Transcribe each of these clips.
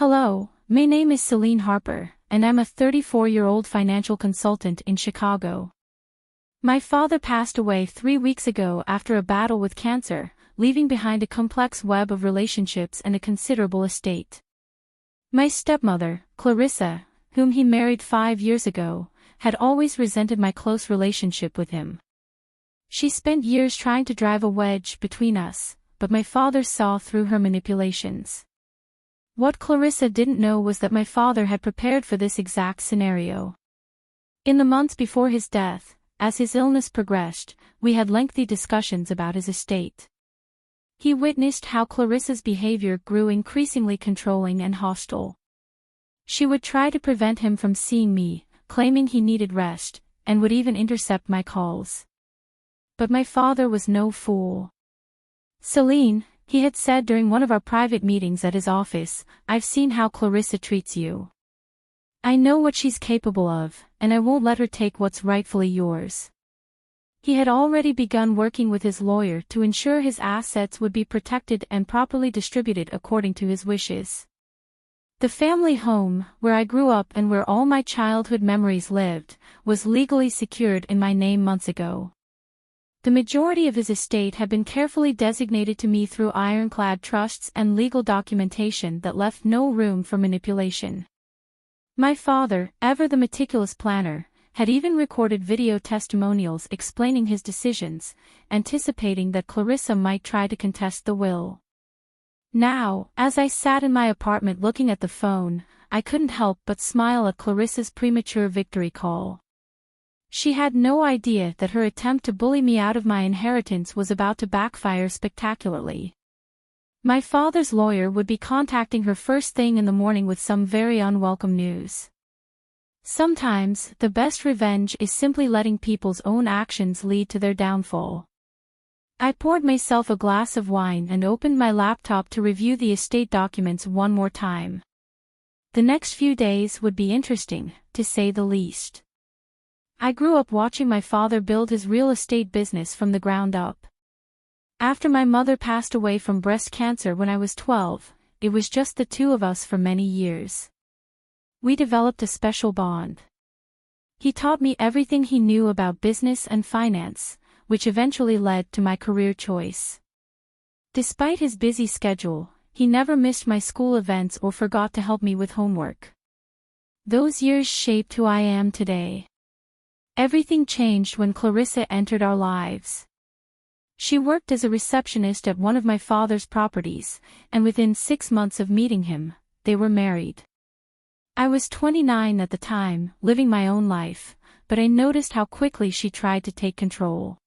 Hello, my name is Celine Harper, and I'm a 34-year-old financial consultant in Chicago. My father passed away 3 weeks ago after a battle with cancer, leaving behind a complex web of relationships and a considerable estate. My stepmother, Clarissa, whom he married 5 years ago, had always resented my close relationship with him. She spent years trying to drive a wedge between us, but my father saw through her manipulations. What Clarissa didn't know was that my father had prepared for this exact scenario. In the months before his death, as his illness progressed, we had lengthy discussions about his estate. He witnessed how Clarissa's behavior grew increasingly controlling and hostile. She would try to prevent him from seeing me, claiming he needed rest, and would even intercept my calls. But my father was no fool. "Celine," he had said during one of our private meetings at his office, "I've seen how Clarissa treats you. I know what she's capable of, and I won't let her take what's rightfully yours." He had already begun working with his lawyer to ensure his assets would be protected and properly distributed according to his wishes. The family home, where I grew up and where all my childhood memories lived, was legally secured in my name months ago. The majority of his estate had been carefully designated to me through ironclad trusts and legal documentation that left no room for manipulation. My father, ever the meticulous planner, had even recorded video testimonials explaining his decisions, anticipating that Clarissa might try to contest the will. Now, as I sat in my apartment looking at the phone, I couldn't help but smile at Clarissa's premature victory call. She had no idea that her attempt to bully me out of my inheritance was about to backfire spectacularly. My father's lawyer would be contacting her first thing in the morning with some very unwelcome news. Sometimes, the best revenge is simply letting people's own actions lead to their downfall. I poured myself a glass of wine and opened my laptop to review the estate documents one more time. The next few days would be interesting, to say the least. I grew up watching my father build his real estate business from the ground up. After my mother passed away from breast cancer when I was 12, it was just the two of us for many years. We developed a special bond. He taught me everything he knew about business and finance, which eventually led to my career choice. Despite his busy schedule, he never missed my school events or forgot to help me with homework. Those years shaped who I am today. Everything changed when Clarissa entered our lives. She worked as a receptionist at one of my father's properties, and within 6 months of meeting him, they were married. I was 29 at the time, living my own life, but I noticed how quickly she tried to take control.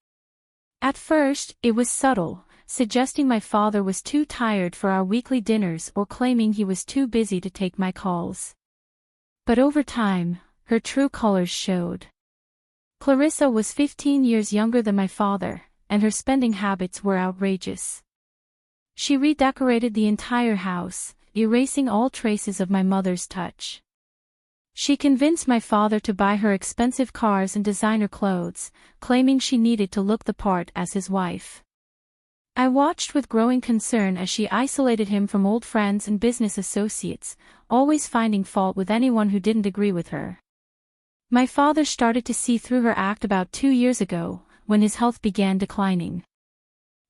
At first, it was subtle, suggesting my father was too tired for our weekly dinners or claiming he was too busy to take my calls. But over time, her true colors showed. Clarissa was 15 years younger than my father, and her spending habits were outrageous. She redecorated the entire house, erasing all traces of my mother's touch. She convinced my father to buy her expensive cars and designer clothes, claiming she needed to look the part as his wife. I watched with growing concern as she isolated him from old friends and business associates, always finding fault with anyone who didn't agree with her. My father started to see through her act about 2 years ago, when his health began declining.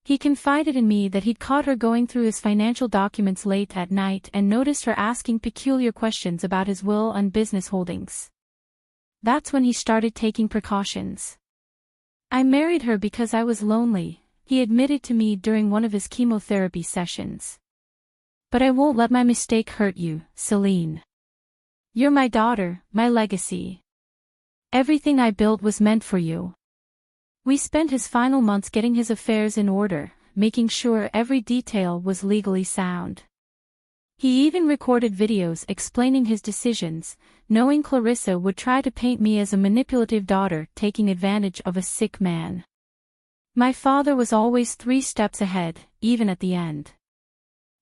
He confided in me that he'd caught her going through his financial documents late at night and noticed her asking peculiar questions about his will and business holdings. That's when he started taking precautions. "I married her because I was lonely," he admitted to me during one of his chemotherapy sessions. "But I won't let my mistake hurt you, Celine. You're my daughter, my legacy. Everything I built was meant for you." We spent his final months getting his affairs in order, making sure every detail was legally sound. He even recorded videos explaining his decisions, knowing Clarissa would try to paint me as a manipulative daughter taking advantage of a sick man. My father was always 3 steps ahead, even at the end.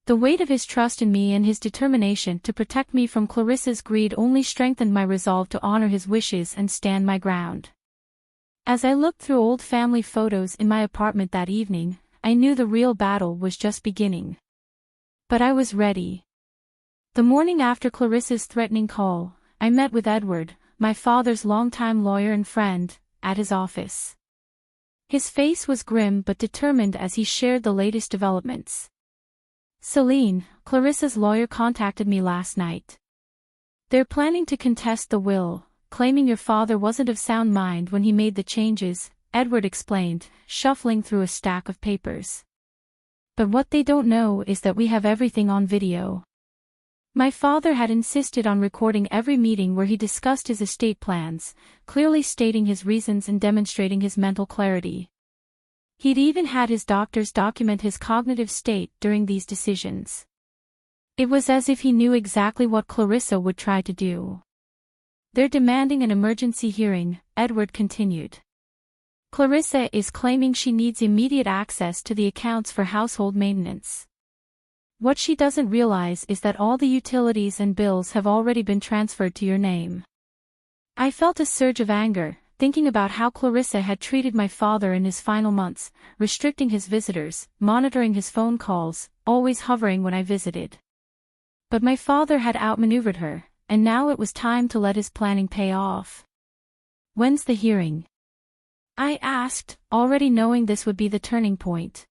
The weight of his trust in me and his determination to protect me from Clarissa's greed only strengthened my resolve to honor his wishes and stand my ground. As I looked through old family photos in my apartment that evening, I knew the real battle was just beginning. But I was ready. The morning after Clarissa's threatening call, I met with Edward, my father's longtime lawyer and friend, at his office. His face was grim but determined as he shared the latest developments. "Celine, Clarissa's lawyer contacted me last night. They're planning to contest the will, claiming your father wasn't of sound mind when he made the changes," Edward explained, shuffling through a stack of papers. "But what they don't know is that we have everything on video. My father had insisted on recording every meeting where he discussed his estate plans, clearly stating his reasons and demonstrating his mental clarity. He'd even had his doctors document his cognitive state during these decisions. It was as if he knew exactly what Clarissa would try to do. They're demanding an emergency hearing," Edward continued. "Clarissa is claiming she needs immediate access to the accounts for household maintenance. What she doesn't realize is that all the utilities and bills have already been transferred to your name." I felt a surge of anger, thinking about how Clarissa had treated my father in his final months, restricting his visitors, monitoring his phone calls, always hovering when I visited. But my father had outmaneuvered her, and now it was time to let his planning pay off. "When's the hearing?" I asked, already knowing this would be the turning point.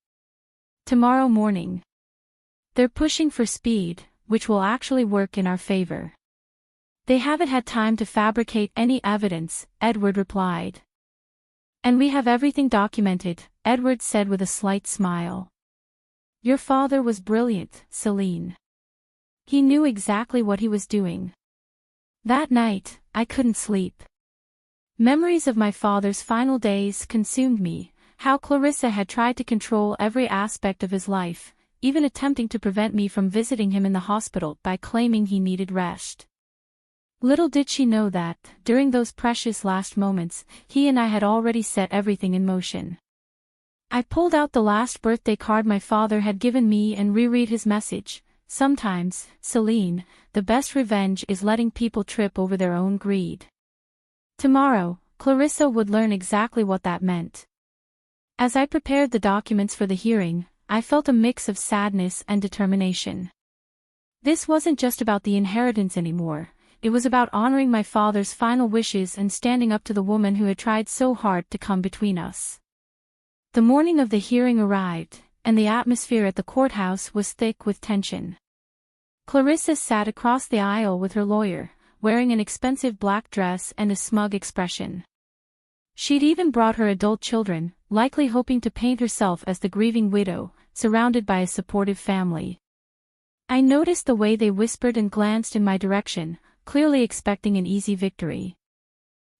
"Tomorrow morning. They're pushing for speed, which will actually work in our favor. They haven't had time to fabricate any evidence," Edward replied. "And we have everything documented," Edward said with a slight smile. "Your father was brilliant, Celine. He knew exactly what he was doing." That night, I couldn't sleep. Memories of my father's final days consumed me, how Clarissa had tried to control every aspect of his life, even attempting to prevent me from visiting him in the hospital by claiming he needed rest. Little did she know that, during those precious last moments, he and I had already set everything in motion. I pulled out the last birthday card my father had given me and reread his message. "Sometimes, Celine, the best revenge is letting people trip over their own greed." Tomorrow, Clarissa would learn exactly what that meant. As I prepared the documents for the hearing, I felt a mix of sadness and determination. This wasn't just about the inheritance anymore, it was about honoring my father's final wishes and standing up to the woman who had tried so hard to come between us. The morning of the hearing arrived, and the atmosphere at the courthouse was thick with tension. Clarissa sat across the aisle with her lawyer, wearing an expensive black dress and a smug expression. She'd even brought her adult children, likely hoping to paint herself as the grieving widow, surrounded by a supportive family. I noticed the way they whispered and glanced in my direction, clearly expecting an easy victory.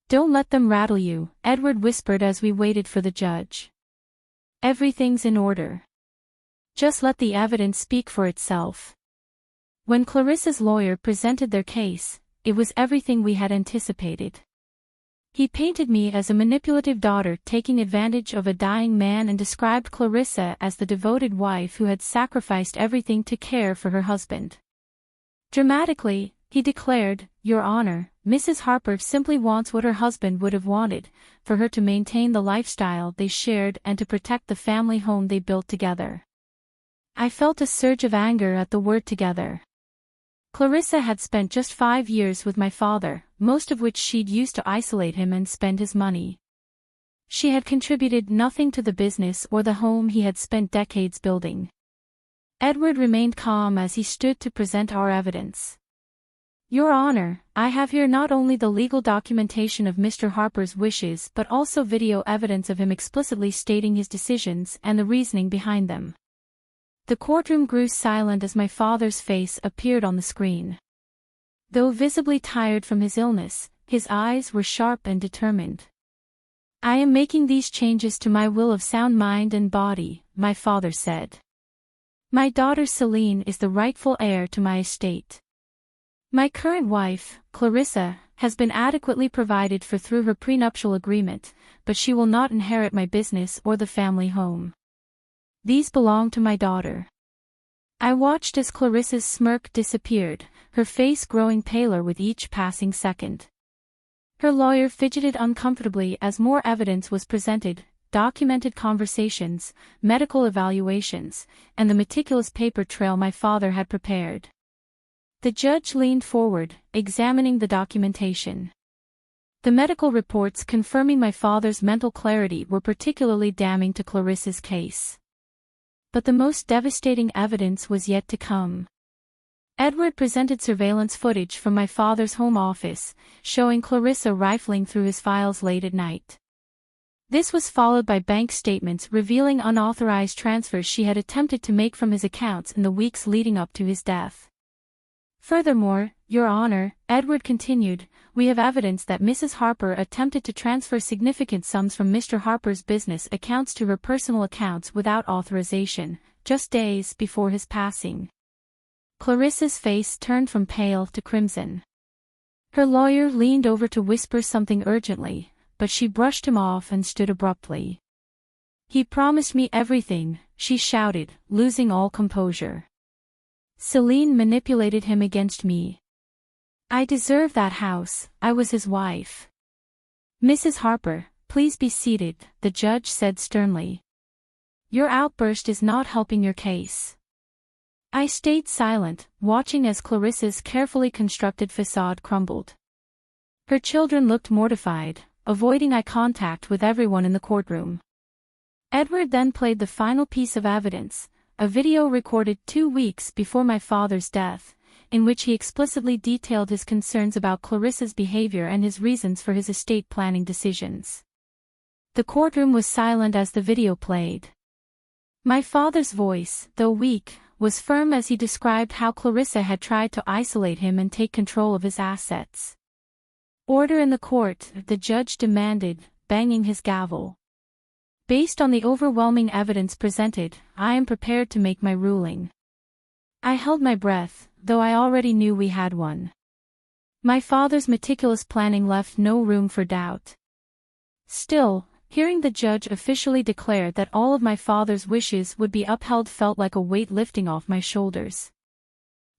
"Don't let them rattle you," Edward whispered as we waited for the judge. "Everything's in order. Just let the evidence speak for itself." When Clarissa's lawyer presented their case, it was everything we had anticipated. He painted me as a manipulative daughter taking advantage of a dying man and described Clarissa as the devoted wife who had sacrificed everything to care for her husband. Dramatically, he declared, "Your Honor, Mrs. Harper simply wants what her husband would have wanted, for her to maintain the lifestyle they shared and to protect the family home they built together." I felt a surge of anger at the word "together." Clarissa had spent just 5 years with my father, most of which she'd used to isolate him and spend his money. She had contributed nothing to the business or the home he had spent decades building. Edward remained calm as he stood to present our evidence. "Your Honor, I have here not only the legal documentation of Mr. Harper's wishes but also video evidence of him explicitly stating his decisions and the reasoning behind them." The courtroom grew silent as my father's face appeared on the screen. Though visibly tired from his illness, his eyes were sharp and determined. "I am making these changes to my will of sound mind and body," my father said. "My daughter Celine is the rightful heir to my estate. My current wife, Clarissa, has been adequately provided for through her prenuptial agreement, but she will not inherit my business or the family home. These belong to my daughter." I watched as Clarissa's smirk disappeared, her face growing paler with each passing second. Her lawyer fidgeted uncomfortably as more evidence was presented, documented conversations, medical evaluations, and the meticulous paper trail my father had prepared. The judge leaned forward, examining the documentation. The medical reports confirming my father's mental clarity were particularly damning to Clarissa's case. But the most devastating evidence was yet to come. Edward presented surveillance footage from my father's home office, showing Clarissa rifling through his files late at night. This was followed by bank statements revealing unauthorized transfers she had attempted to make from his accounts in the weeks leading up to his death. Furthermore, Your Honor, Edward continued, we have evidence that Mrs. Harper attempted to transfer significant sums from Mr. Harper's business accounts to her personal accounts without authorization, just days before his passing. Clarissa's face turned from pale to crimson. Her lawyer leaned over to whisper something urgently, but she brushed him off and stood abruptly. He promised me everything, she shouted, losing all composure. Celine manipulated him against me. I deserve that house, I was his wife. Mrs. Harper, please be seated, the judge said sternly. Your outburst is not helping your case. I stayed silent, watching as Clarissa's carefully constructed facade crumbled. Her children looked mortified, avoiding eye contact with everyone in the courtroom. Edward then played the final piece of evidence, a video recorded 2 weeks before my father's death, in which he explicitly detailed his concerns about Clarissa's behavior and his reasons for his estate planning decisions. The courtroom was silent as the video played. My father's voice, though weak, was firm as he described how Clarissa had tried to isolate him and take control of his assets. Order in the court, the judge demanded, banging his gavel. Based on the overwhelming evidence presented, I am prepared to make my ruling. I held my breath, though I already knew we had one. My father's meticulous planning left no room for doubt. Still, hearing the judge officially declare that all of my father's wishes would be upheld felt like a weight lifting off my shoulders.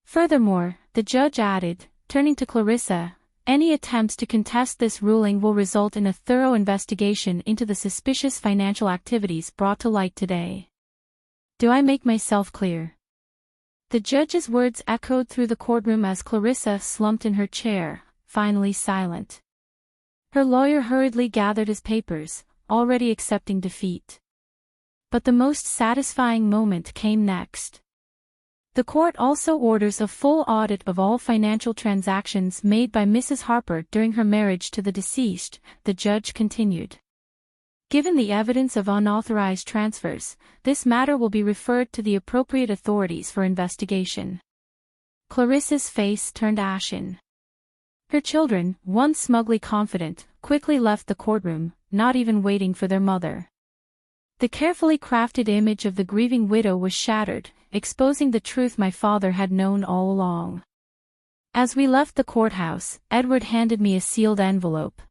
Furthermore, the judge added, turning to Clarissa, any attempts to contest this ruling will result in a thorough investigation into the suspicious financial activities brought to light today. Do I make myself clear? The judge's words echoed through the courtroom as Clarissa slumped in her chair, finally silent. Her lawyer hurriedly gathered his papers, already accepting defeat. But the most satisfying moment came next. The court also orders a full audit of all financial transactions made by Mrs. Harper during her marriage to the deceased, the judge continued. Given the evidence of unauthorized transfers, this matter will be referred to the appropriate authorities for investigation. Clarissa's face turned ashen. Her children, once smugly confident, quickly left the courtroom, not even waiting for their mother. The carefully crafted image of the grieving widow was shattered, exposing the truth my father had known all along. As we left the courthouse, Edward handed me a sealed envelope.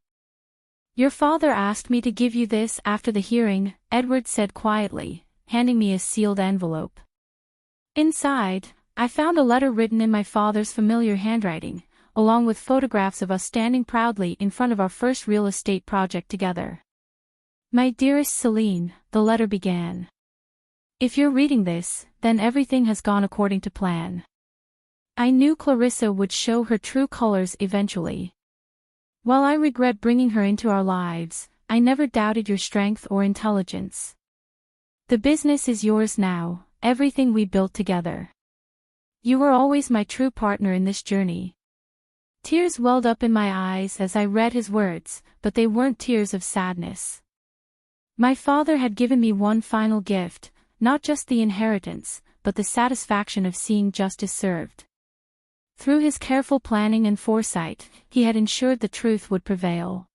Your father asked me to give you this after the hearing, Edward said quietly, handing me a sealed envelope. Inside, I found a letter written in my father's familiar handwriting, along with photographs of us standing proudly in front of our first real estate project together. My dearest Celine, the letter began. If you're reading this, then everything has gone according to plan. I knew Clarissa would show her true colors eventually. While I regret bringing her into our lives, I never doubted your strength or intelligence. The business is yours now, everything we built together. You were always my true partner in this journey. Tears welled up in my eyes as I read his words, but they weren't tears of sadness. My father had given me one final gift, not just the inheritance, but the satisfaction of seeing justice served. Through his careful planning and foresight, he had ensured the truth would prevail.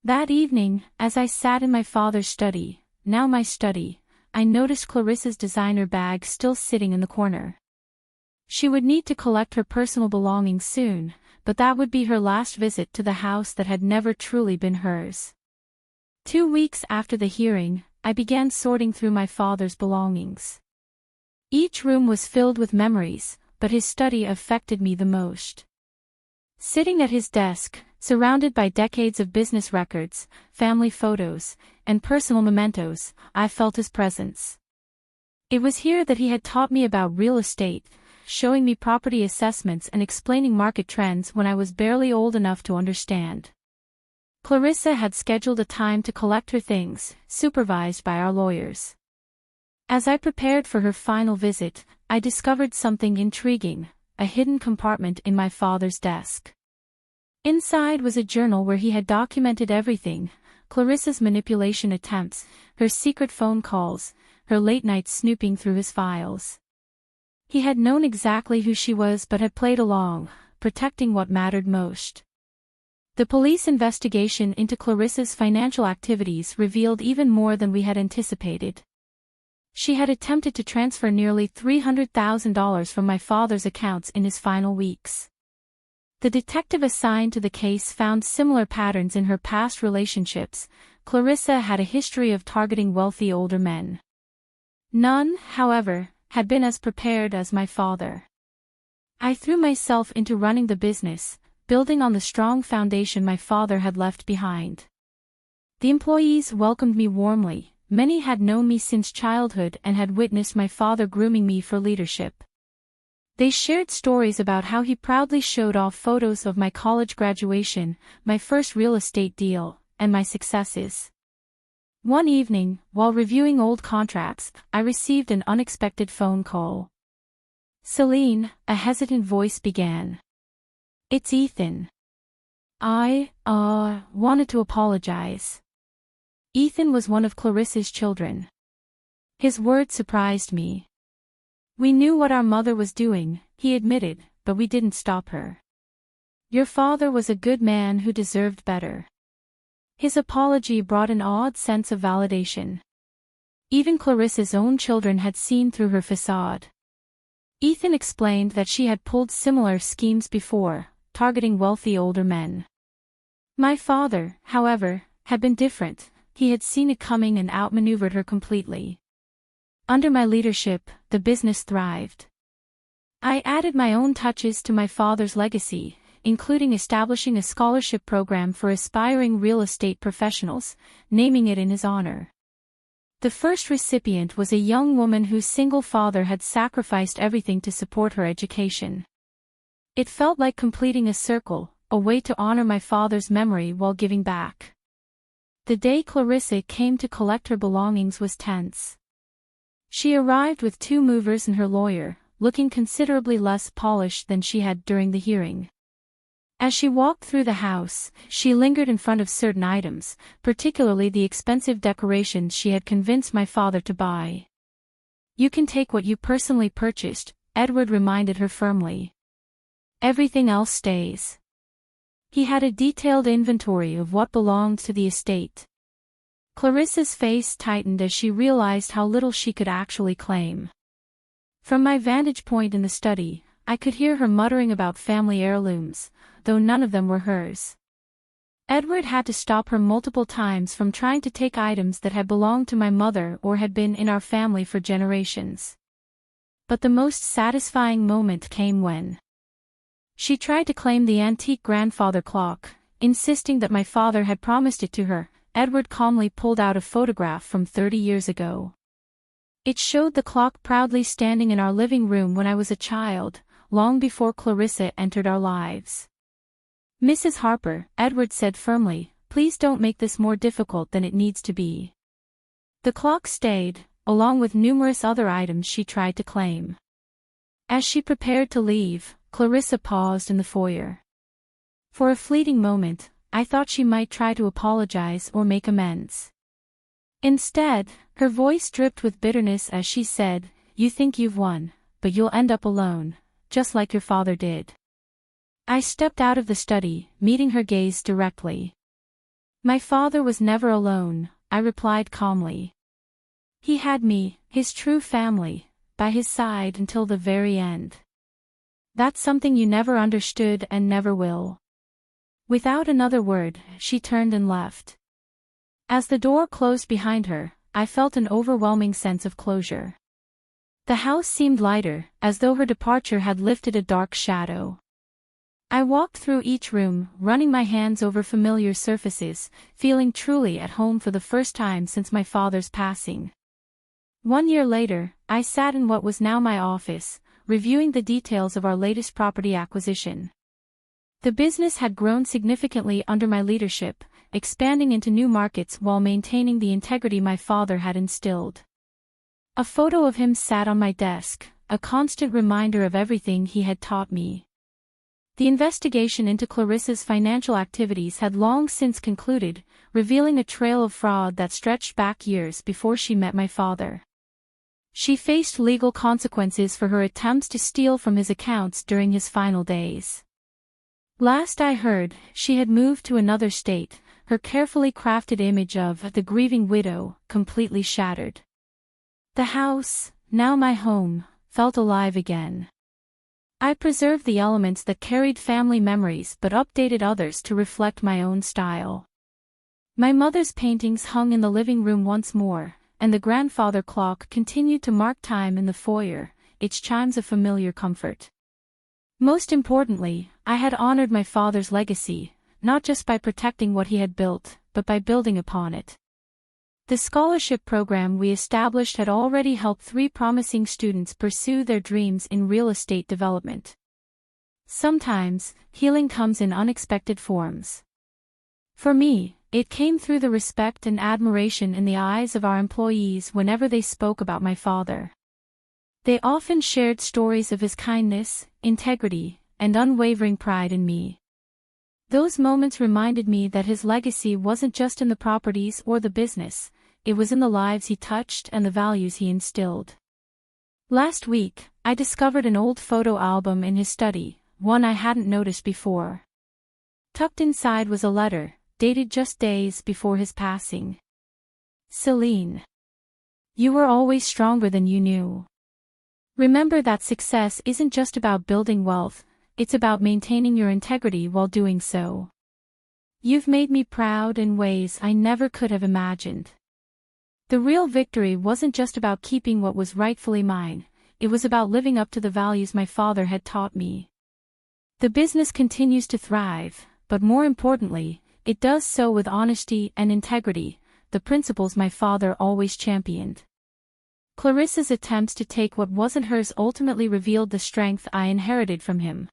That evening, as I sat in my father's study, now my study, I noticed Clarissa's designer bag still sitting in the corner. She would need to collect her personal belongings soon, but that would be her last visit to the house that had never truly been hers. 2 weeks after the hearing, I began sorting through my father's belongings. Each room was filled with memories, but his study affected me the most. Sitting at his desk, surrounded by decades of business records, family photos, and personal mementos, I felt his presence. It was here that he had taught me about real estate, showing me property assessments and explaining market trends when I was barely old enough to understand. Clarissa had scheduled a time to collect her things, supervised by our lawyers. As I prepared for her final visit, I discovered something intriguing, a hidden compartment in my father's desk. Inside was a journal where he had documented everything: Clarissa's manipulation attempts, her secret phone calls, her late-night snooping through his files. He had known exactly who she was but had played along, protecting what mattered most. The police investigation into Clarissa's financial activities revealed even more than we had anticipated. She had attempted to transfer nearly $300,000 from my father's accounts in his final weeks. The detective assigned to the case found similar patterns in her past relationships. Clarissa had a history of targeting wealthy older men. None, however, had been as prepared as my father. I threw myself into running the business, building on the strong foundation my father had left behind. The employees welcomed me warmly. Many had known me since childhood and had witnessed my father grooming me for leadership. They shared stories about how he proudly showed off photos of my college graduation, my first real estate deal, and my successes. One evening, while reviewing old contracts, I received an unexpected phone call. "Celine," a hesitant voice began. "It's Ethan. I wanted to apologize." Ethan was one of Clarissa's children. His words surprised me. "We knew what our mother was doing," he admitted, "but we didn't stop her. Your father was a good man who deserved better." His apology brought an odd sense of validation. Even Clarissa's own children had seen through her facade. Ethan explained that she had pulled similar schemes before, targeting wealthy older men. My father, however, had been different. He had seen it coming and outmaneuvered her completely. Under my leadership, the business thrived. I added my own touches to my father's legacy, including establishing a scholarship program for aspiring real estate professionals, naming it in his honor. The first recipient was a young woman whose single father had sacrificed everything to support her education. It felt like completing a circle, a way to honor my father's memory while giving back. The day Clarissa came to collect her belongings was tense. She arrived with 2 movers and her lawyer, looking considerably less polished than she had during the hearing. As she walked through the house, she lingered in front of certain items, particularly the expensive decorations she had convinced my father to buy. "You can take what you personally purchased," Edward reminded her firmly. "Everything else stays." He had a detailed inventory of what belonged to the estate. Clarissa's face tightened as she realized how little she could actually claim. From my vantage point in the study, I could hear her muttering about family heirlooms, though none of them were hers. Edward had to stop her multiple times from trying to take items that had belonged to my mother or had been in our family for generations. But the most satisfying moment came when she tried to claim the antique grandfather clock, insisting that my father had promised it to her. Edward calmly pulled out a photograph from 30 years ago. It showed the clock proudly standing in our living room when I was a child, long before Clarissa entered our lives. "Mrs. Harper," Edward said firmly, "please don't make this more difficult than it needs to be." The clock stayed, along with numerous other items she tried to claim. As she prepared to leave, Clarissa paused in the foyer. For a fleeting moment, I thought she might try to apologize or make amends. Instead, her voice dripped with bitterness as she said, "You think you've won, but you'll end up alone, just like your father did." I stepped out of the study, meeting her gaze directly. "My father was never alone," I replied calmly. "He had me, his true family, by his side until the very end. That's something you never understood and never will." Without another word, she turned and left. As the door closed behind her, I felt an overwhelming sense of closure. The house seemed lighter, as though her departure had lifted a dark shadow. I walked through each room, running my hands over familiar surfaces, feeling truly at home for the first time since my father's passing. 1 year later, I sat in what was now my office, reviewing the details of our latest property acquisition. The business had grown significantly under my leadership, expanding into new markets while maintaining the integrity my father had instilled. A photo of him sat on my desk, a constant reminder of everything he had taught me. The investigation into Clarissa's financial activities had long since concluded, revealing a trail of fraud that stretched back years before she met my father. She faced legal consequences for her attempts to steal from his accounts during his final days. Last I heard, she had moved to another state, her carefully crafted image of the grieving widow completely shattered. The house, now my home, felt alive again. I preserved the elements that carried family memories but updated others to reflect my own style. My mother's paintings hung in the living room once more, and the grandfather clock continued to mark time in the foyer, its chimes of familiar comfort. Most importantly, I had honored my father's legacy, not just by protecting what he had built, but by building upon it. The scholarship program we established had already helped 3 promising students pursue their dreams in real estate development. Sometimes, healing comes in unexpected forms. For me, it came through the respect and admiration in the eyes of our employees whenever they spoke about my father. They often shared stories of his kindness, integrity, and unwavering pride in me. Those moments reminded me that his legacy wasn't just in the properties or the business, it was in the lives he touched and the values he instilled. Last week, I discovered an old photo album in his study, one I hadn't noticed before. Tucked inside was a letter, dated just days before his passing. Celine. You were always stronger than you knew. Remember that success isn't just about building wealth, it's about maintaining your integrity while doing so. You've made me proud in ways I never could have imagined. The real victory wasn't just about keeping what was rightfully mine, it was about living up to the values my father had taught me. The business continues to thrive, but more importantly, it does so with honesty and integrity, the principles my father always championed. Clarissa's attempts to take what wasn't hers ultimately revealed the strength I inherited from him.